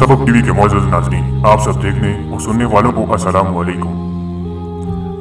सबक टीवी के मौजूद नाज़रीन, आप सब देखने और सुनने वालों को अस्सलाम वालेकुम।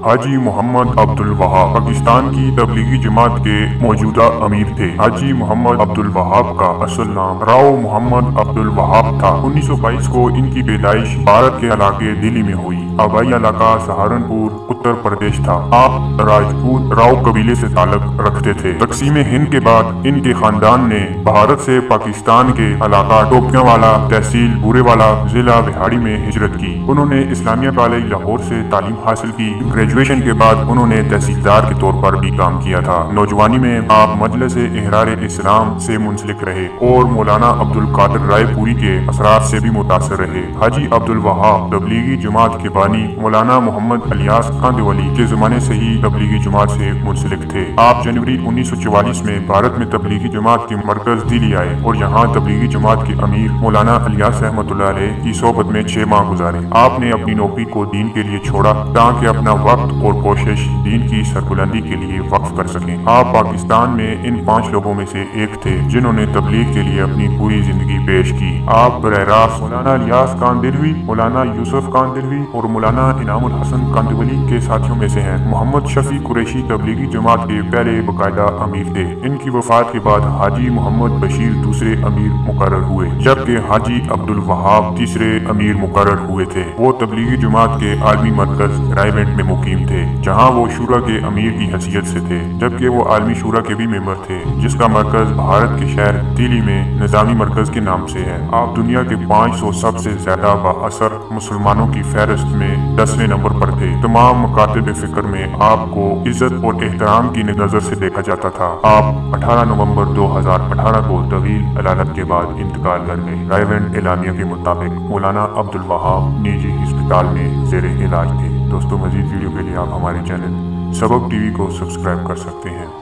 हाजी मोहम्मद अब्दुल वहाब पाकिस्तान की तबलीगी जमात के मौजूदा अमीर थे। हाजी मोहम्मद अब्दुल वहाब का असल नाम राव मोहम्मद अब्दुल वहाब था। 1922 को इनकी पैदाइश भारत के इलाके दिल्ली में हुई। आबाई इलाका सहारनपुर उत्तर प्रदेश था। आप राजपूत राव कबीले से ताल्लुक रखते थे। तकसीम हिंद के बाद इनके खानदान ने भारत से पाकिस्तान के इलाका टोपियांवाला तहसील बुरेवाला जिला बिहाड़ी में हिजरत की। उन्होंने इस्लामिया कॉलेज लाहौर से तालीम हासिल की। ग्रेजुएशन के बाद उन्होंने तहसीलदार के तौर पर भी काम किया था। नौजवानी में आप मजलिस इहरार इस्लाम से मुंसलिक रहे और मौलाना अब्दुल कादिर रायपुरी के असरार से भी मुतासर रहे। हाजी अब्दुल वहाब तबलीगी जमात के बानी मौलाना मोहम्मद इलियास कांदेवली के जमाने से ही तबलीगी जमात से मुंसलिक थे। आप जनवरी 1944 में भारत में तबलीगी जमात के मरकज दिल्ली आए और यहाँ तबलीगी जमात के अमीर मौलाना इलियास रहमतुल्लाह अलैह की सोबत में 6 माह गुजारे। आपने अपनी नौकरी को दीन के लिए छोड़ा ताकि अपना वक्त और कोशिश दीन की सरबुलंदी के लिए वक्फ कर सकें। आप पाकिस्तान में इन 5 लोगों में से एक थे जिन्होंने तबलीग के लिए अपनी पूरी जिंदगी पेश की। आप बरह रास्त मौलाना इलियास कांदेलवी, मौलाना यूसुफ कांदेलवी और मौलाना इनामुल हसन कांदेवली के साथियों में से हैं। मोहम्मद शफी कुरैशी तबलीगी जमात के पहले बाकायदा अमीर थे। इनकी वफात के बाद हाजी मोहम्मद बशीर दूसरे अमीर मुकर्रर हुए, जबकि हाजी अब्दुल वहाब तीसरे अमीर मुकर्रर हुए थे। वो तबलीगी जमात के आलमी मरकज रायवेंट में मुकीम थे, जहाँ वो शूरा के अमीर की हैसियत से थे, जबकि वो आलमी शूरा के भी मेंबर थे, जिसका मरकज भारत के शहर दिल्ली में निजामी मरकज के नाम से है। आप दुनिया के 500 सबसे ज्यादा बाअसर मुसलमानों की फहरिस्त में 10वें नंबर पर थे। तमाम मकातिब फिक्र में आपको इज्जत और एहतराम की नजर से देखा जाता था। आप 18 नवंबर 2018 को तवील अदालत के बाद इंतकाल कर गए। रायवेंट एलानिया के मुताबिक मौलाना अब्दुल वहाब निजी अस्पताल में ज़ेरे इलाज थे। दोस्तों, मजीद वीडियो के लिए आप हमारे चैनल सबक टीवी को सब्सक्राइब कर सकते हैं।